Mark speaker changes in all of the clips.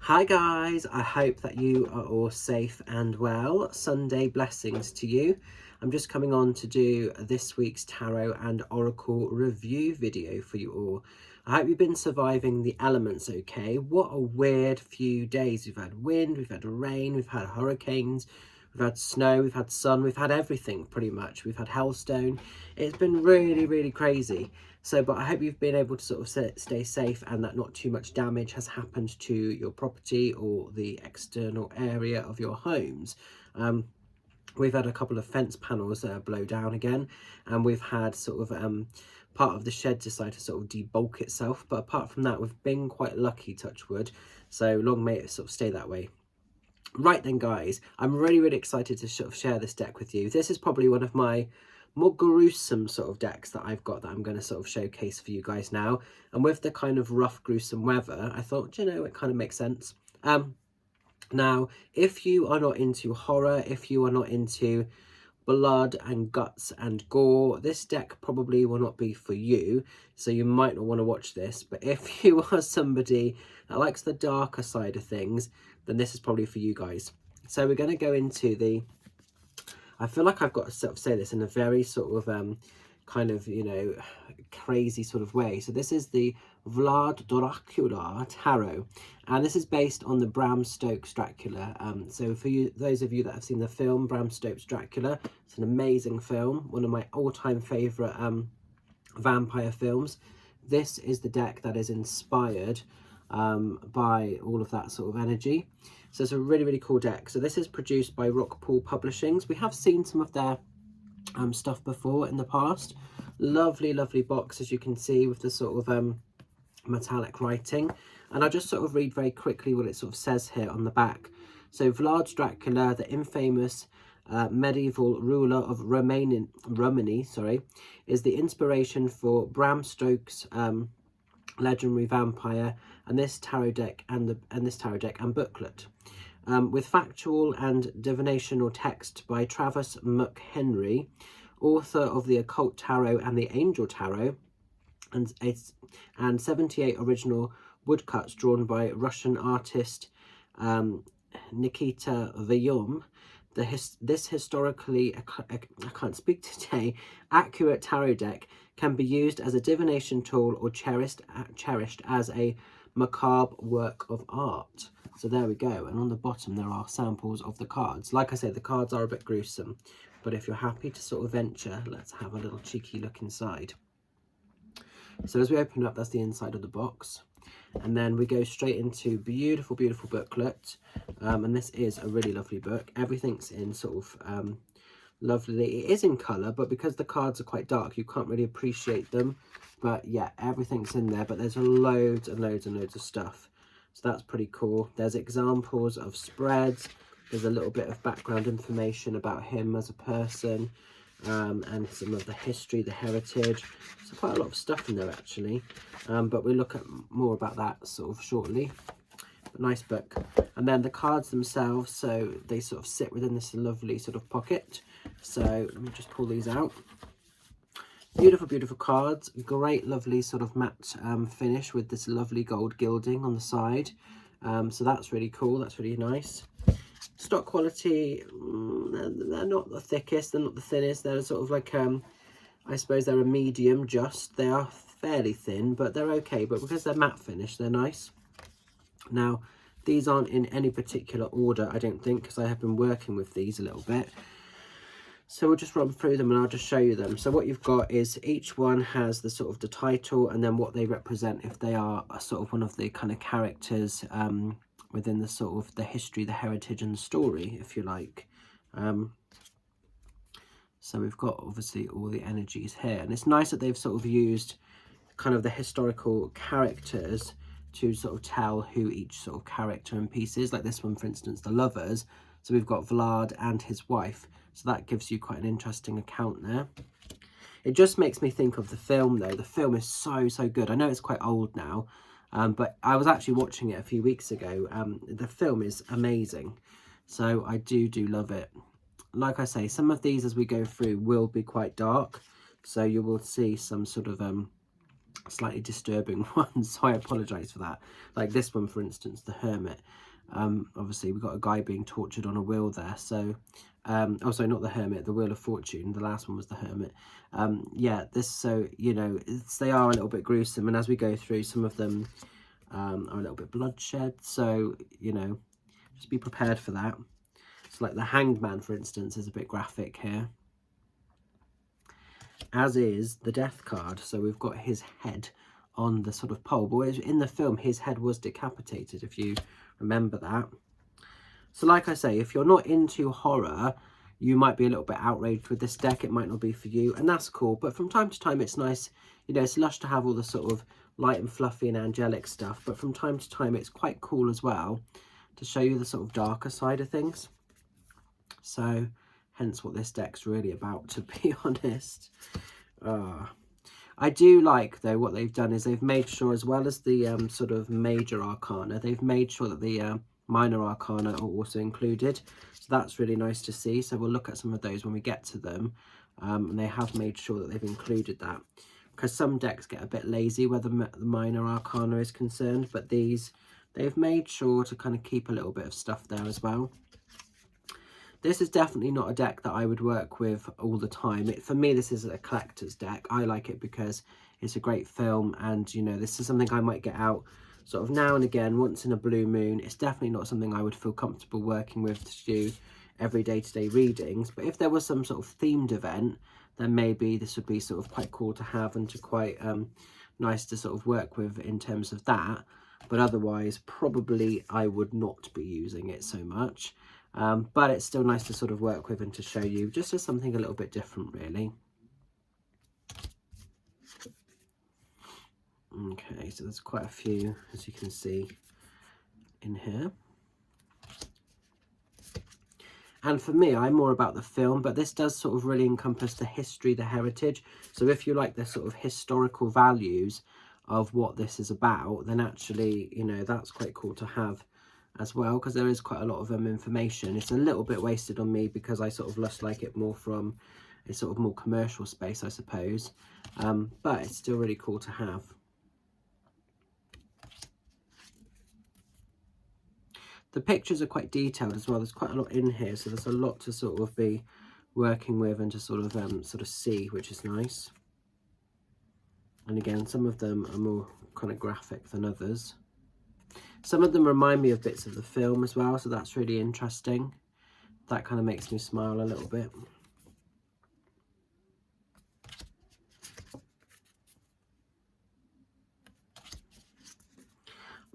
Speaker 1: Hi guys, I hope that you are all safe and well. Sunday blessings to you. I'm just coming on to do this week's tarot and oracle review video for you all. I hope you've been surviving the elements okay. What a weird few days. We've had wind, we've had rain, we've had hurricanes, we've had snow, we've had sun, we've had everything pretty much. We've had hailstone. It's been really crazy. So, but I hope you've been able to sort of stay safe and that not too much damage has happened to your property or the external area of your homes. We've had a couple of fence panels blow down again, and we've had sort of part of the shed decide to sort of debulk itself. But apart from that, we've been quite lucky, touch wood. So long may it sort of stay that way. Right then, guys, I'm really excited to sort of share this deck with you. This is probably one of my more gruesome sort of decks that I've got that I'm going to sort of showcase for you guys now. And with the kind of rough, gruesome weather, I thought, you know, it kind of makes sense. Now, if you are not into horror, if you are not into blood and guts and gore, this deck probably will not be for you, so you might not want to watch this. But if you are somebody that likes the darker side of things, then this is probably for you guys. So we're going to go into the, I feel like I've got to sort of say this in a very sort of kind of, you know, crazy sort of way. So this is the Vlad Dracula tarot, and this is based on the Bram Stoker's Dracula. So for you, those of you that have seen the film Bram Stoker's Dracula, it's an amazing film, one of my all-time favorite vampire films. This is the deck that is inspired by all of that sort of energy. So it's a really cool deck. So this is produced by Rockpool Publishings. We have seen some of their stuff before in the past. Lovely box, as you can see, with the sort of metallic writing. And I'll just sort of read very quickly what it sort of says here on the back. So Vlad Dracula, the infamous medieval ruler of Romany, is the inspiration for Bram Stoker's legendary vampire and this tarot deck and booklet. With factual and divinational text by Travis McHenry, author of the Occult Tarot and the Angel Tarot, and 78 original woodcuts drawn by Russian artist Nikita Vyom. This historically, I can't speak today, accurate tarot deck can be used as a divination tool or cherished as a macabre work of art. So there we go. And on the bottom there are samples of the cards. Like I said, the cards are a bit gruesome, but if you're happy to sort of venture, let's have a little cheeky look inside. So as we open up, that's the inside of the box. And then we go straight into beautiful booklet. And this is a really lovely book. Everything's in sort of lovely. It is in colour, but because the cards are quite dark, you can't really appreciate them. But yeah, everything's in there. But there's loads and loads of stuff. So that's pretty cool. There's examples of spreads. There's a little bit of background information about him as a person. And some of the history, the heritage. So quite a lot of stuff in there actually, but we'll look at more about that sort of shortly. But nice book. And then the cards themselves, so they sort of sit within this lovely sort of pocket. So let me just pull these out. Beautiful cards. Great lovely sort of matte finish with this lovely gold gilding on the side. So that's really cool, that's really nice. Stock quality, they're not the thickest, they're not the thinnest, they're sort of like, I suppose they're a medium just. They are fairly thin, but they're okay, but because they're matte finish, they're nice. Now, these aren't in any particular order, I don't think, because I have been working with these a little bit. So we'll just run through them and I'll just show you them. So what you've got is each one has the sort of the title and then what they represent, if they are a sort of one of the kind of characters within the sort of the history, the heritage and the story, if you like. So we've got obviously all the energies here, and it's nice that they've sort of used kind of the historical characters to sort of tell who each sort of character and piece is. Like this one, for instance, the lovers. So we've got Vlad and his wife. So that gives you quite an interesting account there. It just makes me think of the film though. The film is so good. I know it's quite old now, but I was actually watching it a few weeks ago. The film is amazing. So I do love it. Like I say, some of these as we go through will be quite dark. So you will see some sort of slightly disturbing ones, so I apologise for that. Like this one, for instance, the Hermit. Obviously we've got a guy being tortured on a wheel there, so oh sorry, not the Hermit, the Wheel of Fortune. The last one was the Hermit. Yeah, this, so you know, they are a little bit gruesome, and as we go through, some of them are a little bit bloodshed, so you know, just be prepared for that. So like the Hanged Man, for instance, is a bit graphic here, as is the Death card. So we've got his head on the sort of pole, but in the film his head was decapitated, if you remember that. So like I say, if you're not into horror, you might be a little bit outraged with this deck. It might not be for you, and that's cool, but from time to time it's nice, you know, it's lush to have all the sort of light and fluffy and angelic stuff, but from time to time it's quite cool as well to show you the sort of darker side of things. So hence what this deck's really about, to be honest. I do like, though, what they've done is they've made sure, as well as the sort of major arcana, they've made sure that the minor arcana are also included. So that's really nice to see. So we'll look at some of those when we get to them. And they have made sure that they've included that, because some decks get a bit lazy where the minor arcana is concerned, but these, they've made sure to kind of keep a little bit of stuff there as well. This is definitely not a deck that I would work with all the time. For me, this is a collector's deck. I like it because it's a great film, and, you know, this is something I might get out sort of now and again, once in a blue moon. It's definitely not something I would feel comfortable working with to do every day-to-day readings. But if there was some sort of themed event, then maybe this would be sort of quite cool to have and to quite nice to sort of work with in terms of that. But otherwise, probably I would not be using it so much. But it's still nice to sort of work with and to show you just as something a little bit different, really. Okay, so there's quite a few, as you can see in here. And for me, I'm more about the film, but this does sort of really encompass the history, the heritage. So if you like the sort of historical values of what this is about, then actually, you know, that's quite cool to have as well, because there is quite a lot of information. It's a little bit wasted on me because I sort of just like it more from a sort of more commercial space, I suppose. But it's still really cool to have. The pictures are quite detailed as well. There's quite a lot in here, so there's a lot to sort of be working with and to sort of see, which is nice. And again, some of them are more kind of graphic than others. Some of them remind me of bits of the film as well, so that's really interesting. That kind of makes me smile a little bit.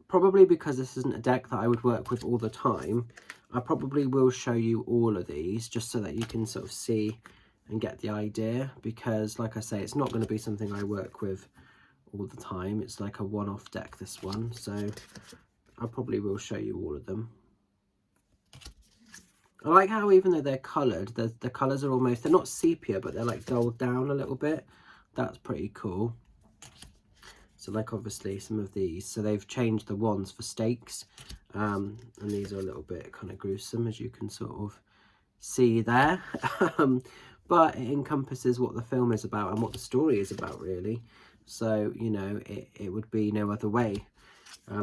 Speaker 1: Probably because this isn't a deck that I would work with all the time, I probably will show you all of these just so that you can sort of see and get the idea, because like I say, it's not going to be something I work with all the time. It's like a one-off deck, this one, so I probably will show you all of them. I like how even though they're coloured, the colours are almost, they're not sepia, but they're like dulled down a little bit. That's pretty cool. So like obviously some of these, so they've changed the wands for stakes, and these are a little bit kind of gruesome, as you can sort of see there. But it encompasses what the film is about and what the story is about, really. So, you know, it would be no other way,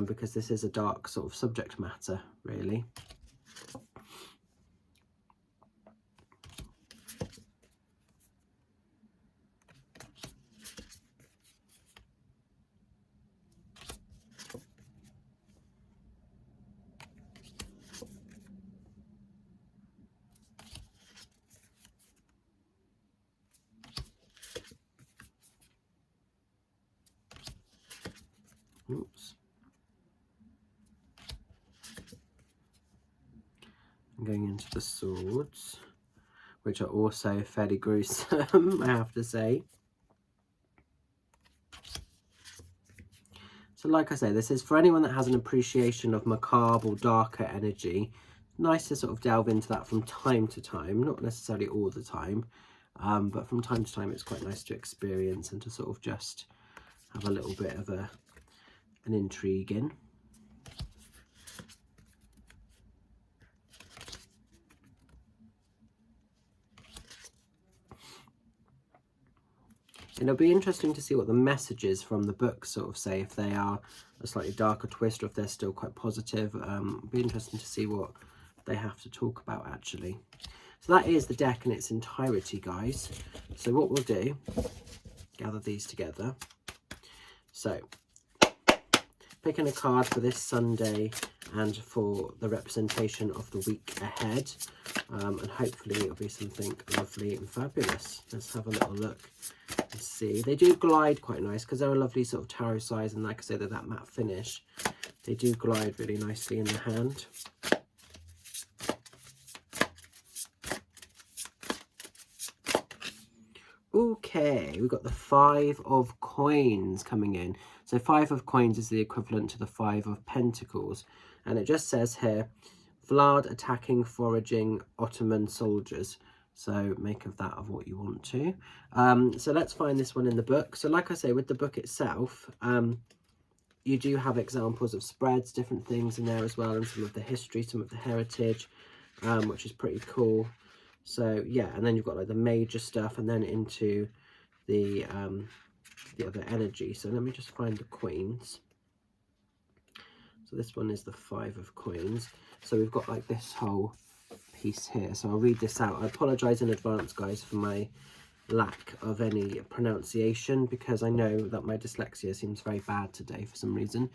Speaker 1: because this is a dark sort of subject matter, really. Oops. I'm going into the swords, which are also fairly gruesome, I have to say. So like I say, this is for anyone that has an appreciation of macabre or darker energy. Nice to sort of delve into that from time to time, not necessarily all the time, but from time to time it's quite nice to experience and to sort of just have a little bit of an intrigue in. And it'll be interesting to see what the messages from the book sort of say, if they are a slightly darker twist or if they're still quite positive. It'll be interesting to see what they have to talk about actually. So that is the deck in its entirety, guys. So what we'll do, gather these together. So picking a card for this Sunday and for the representation of the week ahead, and hopefully it'll be something lovely and fabulous. Let's have a little look and see. They do glide quite nice because they're a lovely sort of tarot size, and like I say, they're that matte finish. They do glide really nicely in the hand. Okay, we've got the 5 of coins coming in. So 5 of coins is the equivalent to the 5 of pentacles. And it just says here, Vlad attacking foraging Ottoman soldiers. So make of that of what you want to. So let's find this one in the book. So like I say, with the book itself, you do have examples of spreads, different things in there as well, and some of the history, some of the heritage, which is pretty cool. So yeah, and then you've got like the major stuff, and then into the other energy. So let me just find the coins. So this one is the 5 of coins. So we've got like this whole piece here. So I'll read this out. I apologize in advance, guys, for my lack of any pronunciation, because I know that my dyslexia seems very bad today for some reason.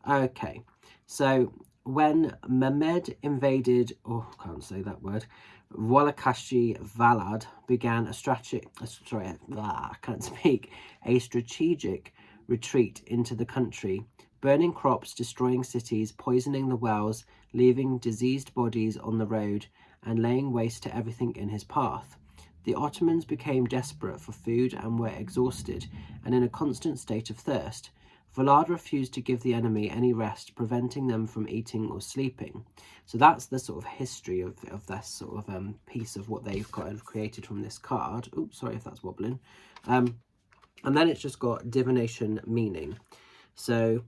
Speaker 1: Okay, so when Mehmed invaded, oh, I can't say that word, Walakashi Vlad began a strategic retreat into the country, burning crops, destroying cities, poisoning the wells, leaving diseased bodies on the road, and laying waste to everything in his path. The Ottomans became desperate for food and were exhausted and in a constant state of thirst. Vlad refused to give the enemy any rest, preventing them from eating or sleeping. So that's the sort of history of this sort of piece of what they've kind of created from this card. Oops, sorry if that's wobbling. And then it's just got divination meaning. So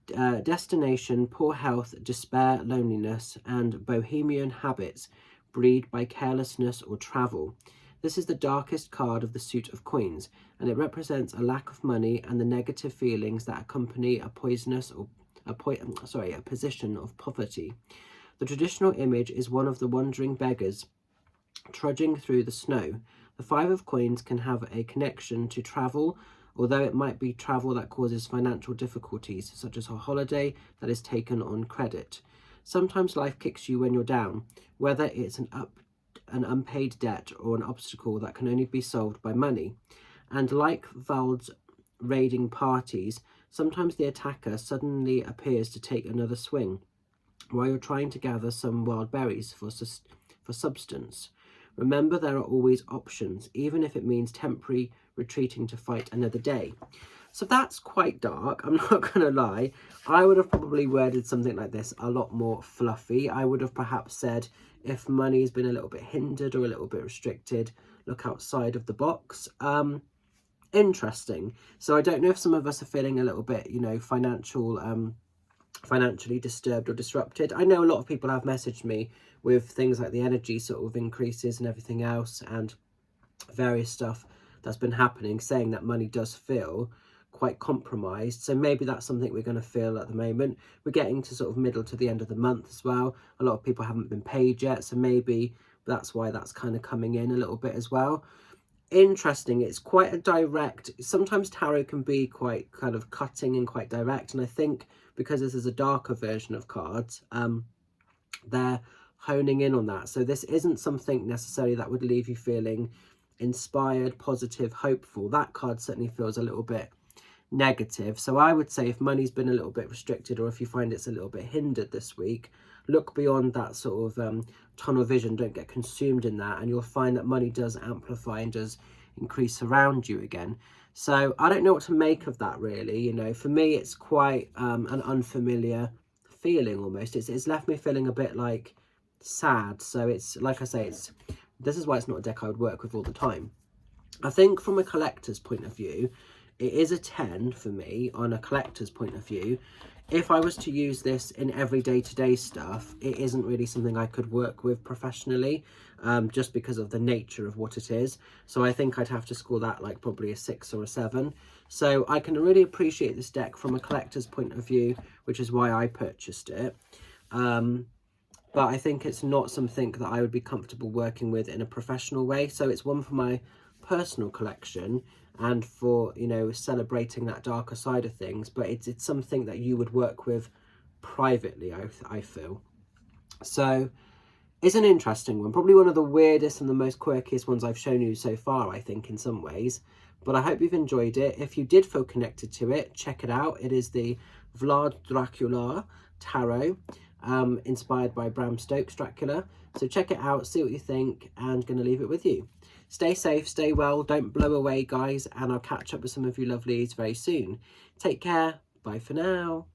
Speaker 1: destination, poor health, despair, loneliness, and bohemian habits breed by carelessness or travel. This is the darkest card of the suit of coins, and it represents a lack of money and the negative feelings that accompany a poisonous or a position of poverty. The traditional image is one of the wandering beggars trudging through the snow. The 5 of coins can have a connection to travel, although it might be travel that causes financial difficulties, such as a holiday that is taken on credit. Sometimes life kicks you when you're down, whether it's an unpaid debt or an obstacle that can only be solved by money. And like Vald's raiding parties, sometimes the attacker suddenly appears to take another swing while you're trying to gather some wild berries for substance. Remember, there are always options, even if it means temporary retreating to fight another day. So that's quite dark, I'm not going to lie. I would have probably worded something like this a lot more fluffy. I would have perhaps said, if money's been a little bit hindered or a little bit restricted, look outside of the box. Interesting. So I don't know if some of us are feeling a little bit, you know, financially disturbed or disrupted. I know a lot of people have messaged me with things like the energy sort of increases and everything else, and various stuff that's been happening, saying that money does feel quite compromised. So maybe that's something we're going to feel at the moment. We're getting to sort of middle to the end of the month as well. A lot of people haven't been paid yet, so maybe that's why that's kind of coming in a little bit as well. Interesting. It's quite a direct, sometimes tarot can be quite kind of cutting and quite direct, and I think because this is a darker version of cards, they're honing in on that. So this isn't something necessarily that would leave you feeling inspired, positive, hopeful. That card certainly feels a little bit negative. So I would say if money's been a little bit restricted, or if you find it's a little bit hindered this week, look beyond that sort of tunnel vision. Don't get consumed in that, and you'll find that money does amplify and does increase around you again. So I don't know what to make of that, really. You know, for me it's quite an unfamiliar feeling almost. It's left me feeling a bit like sad. So it's like I say, this is why it's not a deck I would work with all the time. I think from a collector's point of view, it is a 10 for me on a collector's point of view. if I was to use this in every day-to-day stuff, it isn't really something I could work with professionally, just because of the nature of what it is. So I think I'd have to score that like probably a 6 or a 7. So I can really appreciate this deck from a collector's point of view, which is why I purchased it. But I think it's not something that I would be comfortable working with in a professional way. So it's one for my personal collection and for, you know, celebrating that darker side of things. But it's something that you would work with privately, I feel. So it's an interesting one. Probably one of the weirdest and the most quirkiest ones I've shown you so far, I think, in some ways. But I hope you've enjoyed it. If you did feel connected to it, check it out. It is the Vlad Dracula Tarot, inspired by Bram Stoker's Dracula. So check it out, see what you think, and going to leave it with you. Stay safe, stay well, don't blow away, guys, and I'll catch up with some of you lovelies very soon. Take care. Bye for now.